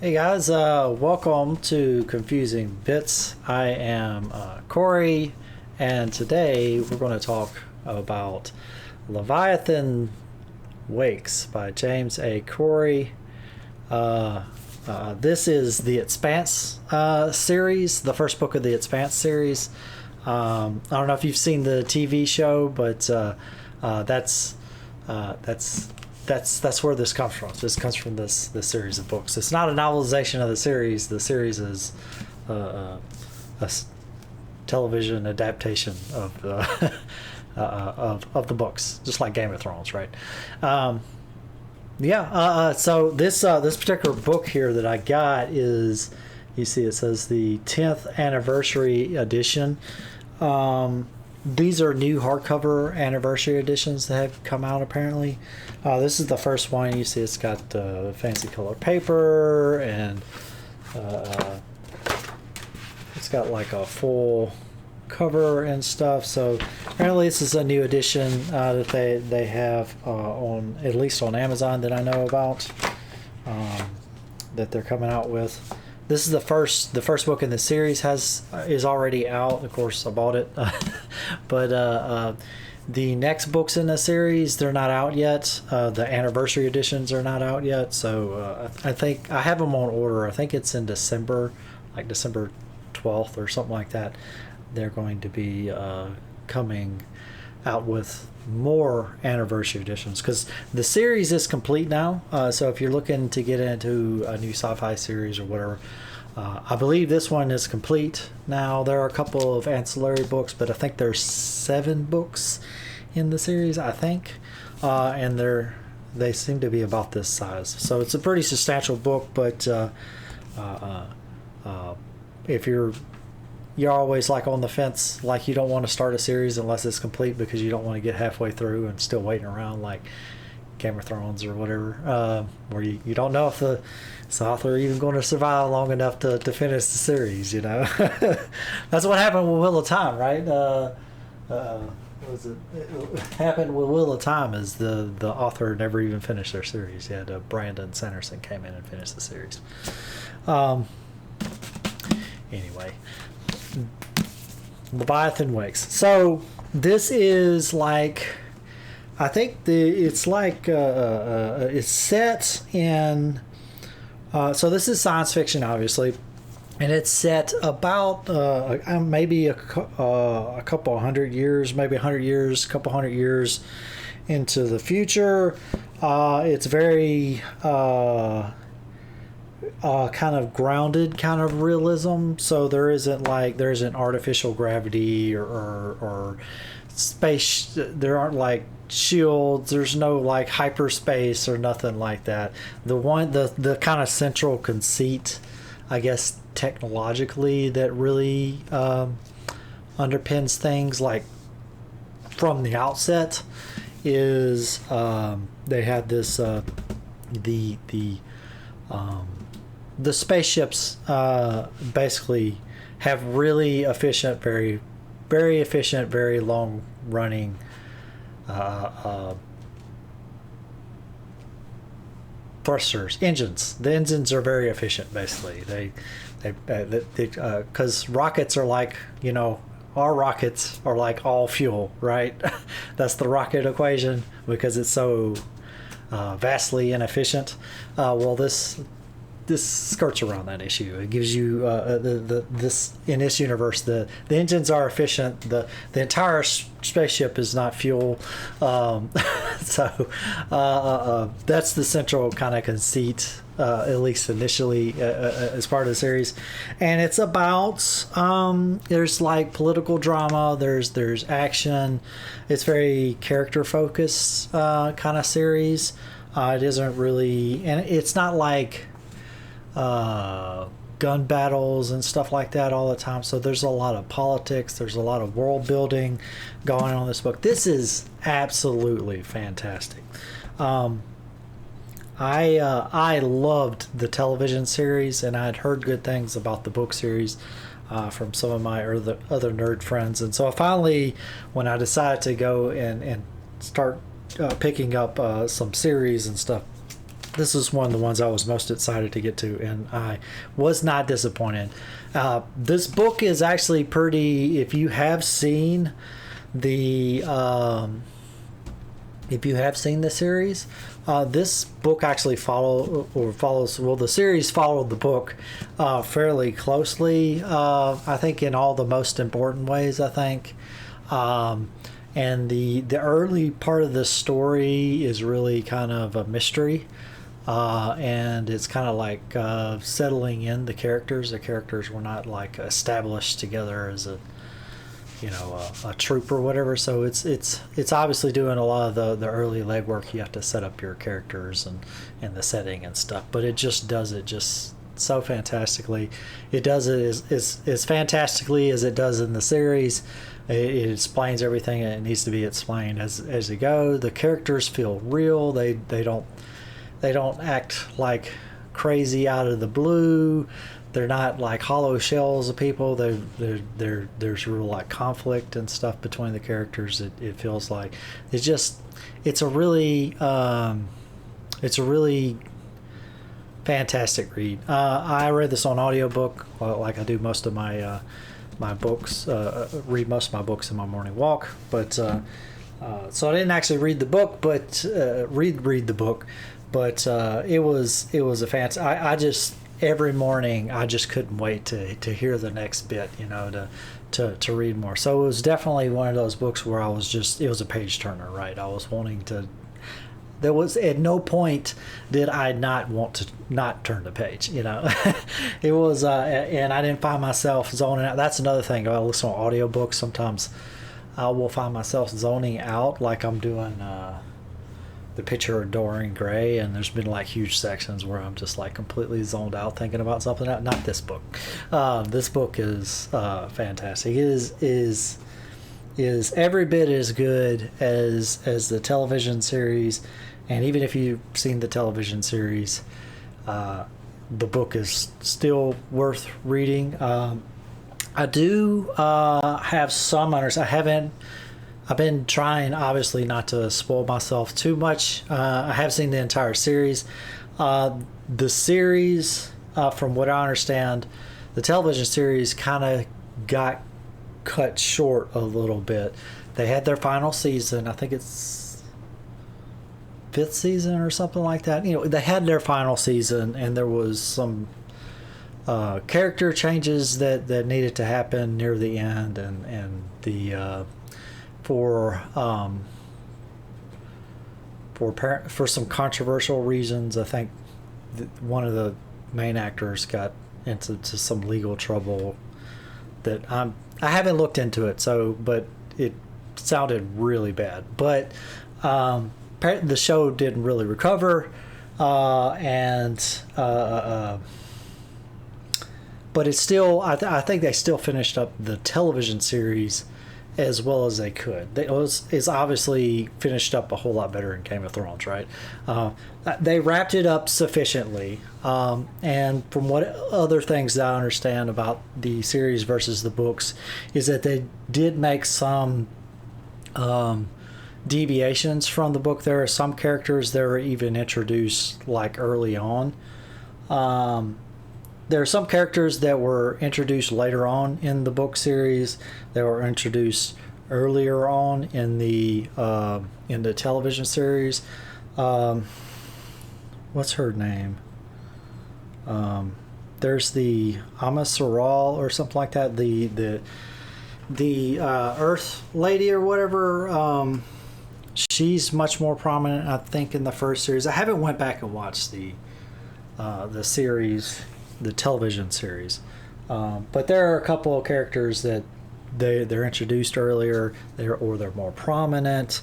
Hey guys, welcome to Confusing Bits. I am Corey, and today we're going to talk about Leviathan Wakes by James A. Corey. This is the Expanse series, the first book of the Expanse series. I don't know if you've seen the TV show, but that's where this comes from. This comes from this series of books. It's not a novelization of the series. The series is a television adaptation of the of the books, just like Game of Thrones, right? So this particular book here that I got is, you see, it says the 10th anniversary edition. These are new hardcover anniversary editions that have come out apparently. This is the first one. You see it's got fancy color paper, and it's got like a full cover and stuff. So apparently this is a new edition that they have on, at least on Amazon, that I know about, that they're coming out with. This is the first book in the series is already out. Of course, I bought it, but the next books in the series, they're not out yet. The anniversary editions are not out yet, so I think I have them on order. I think it's in December, like December 12th or something like that. They're going to be coming out with more anniversary editions, because the series is complete now. So if you're looking to get into a new sci-fi series or whatever, I believe this one is complete now. There are a couple of ancillary books, but I think there's 7 books in the series, I think, and they seem to be about this size. So it's a pretty substantial book, but if you're always like on the fence, like you don't want to start a series unless it's complete, because you don't want to get halfway through and still waiting around like Game of Thrones or whatever, where you don't know if the author even going to survive long enough to finish the series, you know. That's what happened with Wheel of Time, right? It happened with Wheel of Time, is the author never even finished their series. You had Brandon Sanderson came in and finished the series. Anyway, Leviathan Wakes. So this is like, I think it's like it's set in. So this is science fiction, obviously, and it's set about maybe a couple hundred years, maybe 100 years, couple hundred years into the future. It's very kind of grounded, kind of realism. So there isn't artificial gravity or space. There aren't like shields. There's no like hyperspace or nothing like that. The kind of central conceit, I guess, technologically, that really underpins things like from the outset is they had this the spaceships basically have really efficient, very efficient, very long running thrusters, engines. The engines are very efficient. Basically, because rockets are like, you know, our rockets are like all fuel, right? That's the rocket equation, because it's so vastly inefficient. Well, this skirts around that issue. It gives you this, in this universe, the engines are efficient. The entire spaceship is not fuel. So that's the central kind of conceit, at least initially, as part of the series. And it's about there's like political drama. There's action. It's very character focused kind of series. It isn't really, and it's not like gun battles and stuff like that all the time. So there's a lot of politics. There's a lot of world building going on in this book. This is absolutely fantastic. I loved the television series, and I'd heard good things about the book series from some of my other nerd friends. And so I finally, when I decided to go and start picking up some series and stuff, this is one of the ones I was most excited to get to, and I was not disappointed. This book is actually pretty. If you have seen the series, this book actually follows. Well, the series followed the book fairly closely. I think in all the most important ways. I think. And the early part of the story is really kind of a mystery, and it's kind of like settling in the characters. The characters were not like established together as a troop or whatever. So it's obviously doing a lot of the early legwork. You have to set up your characters and the setting and stuff, but it just does it just so fantastically. It does it as fantastically as it does in the series. It explains everything that needs to be explained as you go. The characters feel real. They don't act like crazy out of the blue. They're not like hollow shells of people. There's real like conflict and stuff between the characters. It feels like it's a really fantastic read. I read this on audiobook, like I do most of my books. Read most of my books in my morning walk, but so I didn't actually read the book, but read the book. But it was a fancy. I just every morning I just couldn't wait to hear the next bit, to read more. So it was definitely one of those books where it was a page turner, right? I was wanting to. There was at no point did I not want to not turn the page, It was, and I didn't find myself zoning out. That's another thing. I listen to audiobooks. Sometimes I will find myself zoning out, like I'm doing The Picture of Dorian Gray, and there's been like huge sections where I'm just like completely zoned out thinking about something else. Not this book. This book is fantastic. It is every bit as good as the television series. And even if you've seen the television series, the book is still worth reading. I do have some understanding. I've been trying, obviously, not to spoil myself too much. I have seen the entire series. The series, from what I understand, the television series kind of got cut short a little bit. They had their final season. I think it's 5th season or something like that. They had their final season, and there was some character changes that needed to happen near the end, and the for some controversial reasons. I think one of the main actors got into some legal trouble that I haven't looked into it, but it sounded really bad. But the show didn't really recover, but it's still. I think they still finished up the television series as well as they could. It's obviously finished up a whole lot better in Game of Thrones, right? They wrapped it up sufficiently, and from what other things that I understand about the series versus the books is that they did make some deviations from the book. There are some characters that were even introduced like early on. There are some characters that were introduced later on in the book series that were introduced earlier on in the television series. What's her name? There's the Amasaral or something like that. The Earth Lady or whatever. She's much more prominent, I think, in the first series. I haven't went back and watched the series, the television series, but there are a couple of characters that they're introduced earlier, they're more prominent,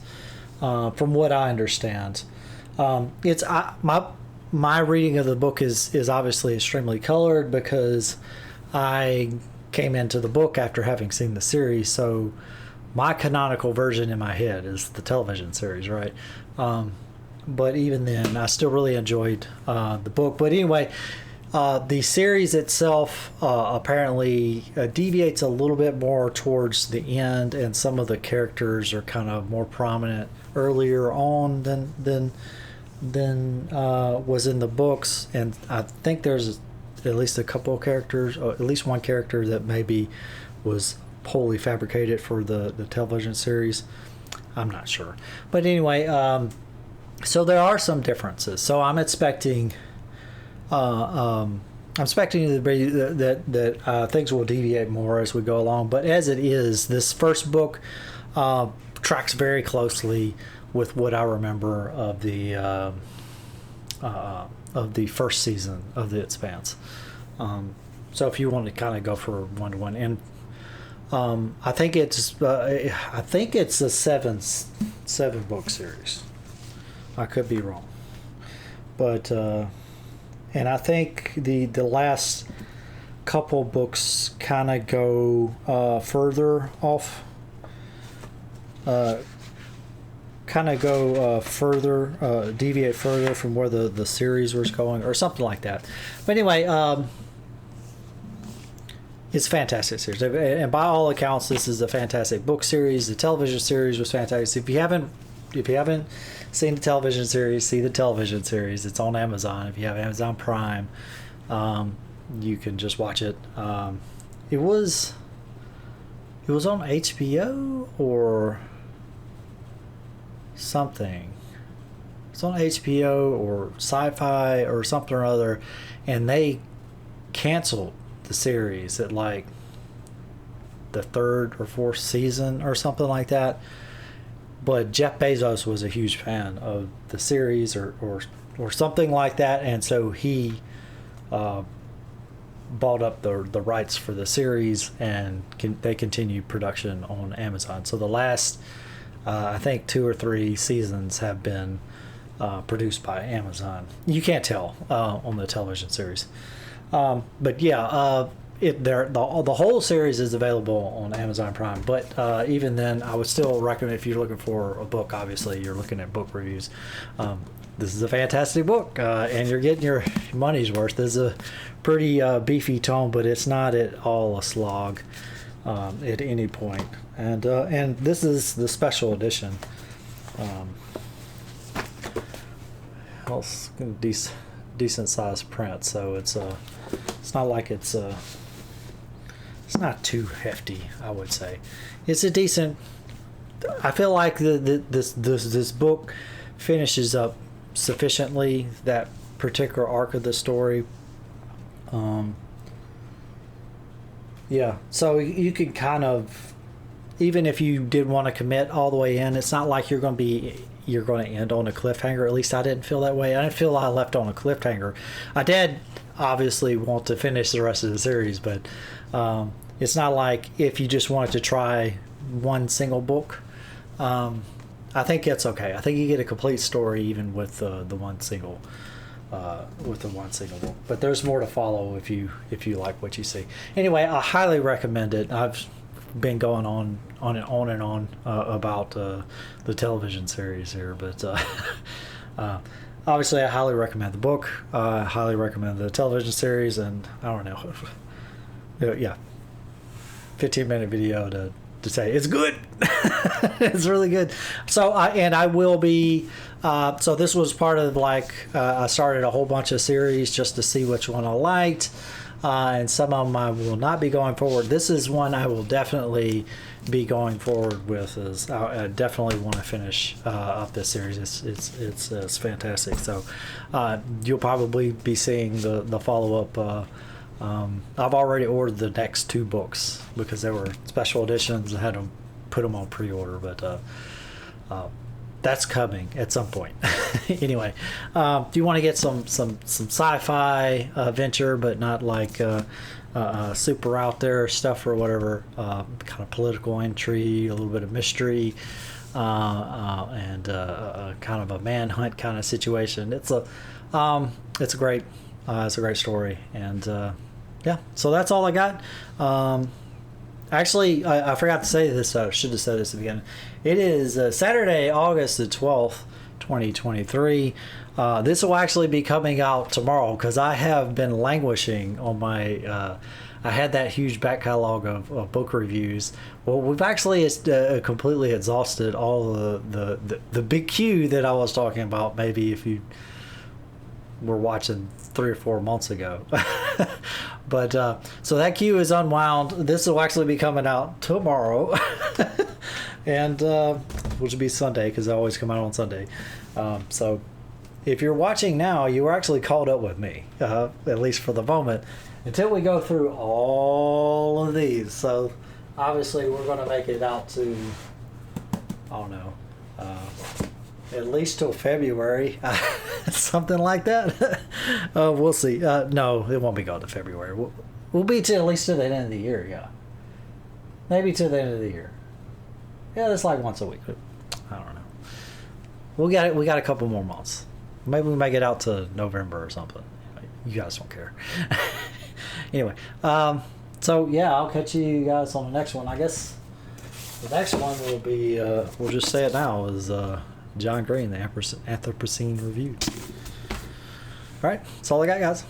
from what I understand. It's my reading of the book is obviously extremely colored because I came into the book after having seen the series, so my canonical version in my head is the television series, right? But even then, I still really enjoyed the book. But anyway, the series itself apparently deviates a little bit more towards the end, and some of the characters are kind of more prominent earlier on than was in the books, and I think there's at least a couple of characters, or at least one character that maybe was wholly fabricated for the television series. I'm not sure, but anyway, so there are some differences. So I'm expecting, that things will deviate more as we go along. But as it is, this first book tracks very closely with what I remember of the first season of The Expanse. So if you want to kind of go for 1-to-1, and I think it's a seven book series. I could be wrong, but and I think the last couple books kind of go further off. Deviate further from where the series was going, or something like that. But anyway, it's a fantastic series, and by all accounts, this is a fantastic book series. The television series was fantastic. If you haven't seen the television series, see the television series. It's on Amazon. If you have Amazon Prime, you can just watch it. It was on HBO or something. It's on HBO or Sci-Fi or something or other, and they canceled the series at like the third or fourth season or something like that. But Jeff Bezos was a huge fan of the series or something like that, and so he bought up the rights for the series, and they continued production on Amazon. So the last I think 2 or 3 seasons have been produced by Amazon. You can't tell on the television series, but yeah, the whole series is available on Amazon Prime. But even then, I would still recommend, if you're looking for a book, obviously you're looking at book reviews. This is a fantastic book, and you're getting your money's worth. This is a pretty beefy tome, but it's not at all a slog at any point. And this is the special edition. Well, it's decent sized print, so it's not like it's not too hefty, I would say. It's a decent. I feel like this book finishes up sufficiently that particular arc of the story. Yeah, so you can kind of, even if you did want to commit all the way in, it's not like you're going to end on a cliffhanger. At least I didn't feel that way. I didn't feel I left on a cliffhanger. I did obviously want to finish the rest of the series, but it's not like if you just wanted to try one single book. I think it's okay. I think you get a complete story even with the one single book. But there's more to follow if you like what you see. Anyway, I highly recommend it. I've been going on and on about the television series here, but obviously I highly recommend the book. I highly recommend the television series, and I don't know, yeah, 15-minute video to say it's good. It's really good. So I will be so this was part of I started a whole bunch of series just to see which one I liked, and some of them I will not be going forward. This is one I will definitely be going forward with. I definitely want to finish up this series. It's fantastic. So you'll probably be seeing the follow-up. I've already ordered the next 2 books because they were special editions. I had to put them on pre-order, but that's coming at some point. Anyway, if you want to get some sci-fi adventure, but not like super out there stuff or whatever, kind of political intrigue, a little bit of mystery, and kind of a manhunt kind of situation. It's a great story, and yeah, so that's all I got. Actually, I forgot to say this. I should have said this at the beginning. It is Saturday, August the 12th, 2023. This will actually be coming out tomorrow because I have been languishing on my. I had that huge back catalog of book reviews. Well, we've actually completely exhausted all the big queue that I was talking about. Maybe if you were watching 3 or 4 months ago. But so that queue is unwound. This will actually be coming out tomorrow. And which will be Sunday because I always come out on Sunday. So if you're watching now, you were actually caught up with me, at least for the moment, until we go through all of these. So obviously we're going to make it out to, I don't know, at least till February, something like that. We'll see. No, it won't be gone to February. We'll be to at least to the end of the year, yeah. Maybe to the end of the year. Yeah, that's like once a week. I don't know. We got a couple more months. Maybe we make it out to November or something. You guys don't care. Anyway, so yeah, I'll catch you guys on the next one. I guess the next one will be, we'll just say it now, is John Green, the Anthropocene Review. All right, that's all I got, guys.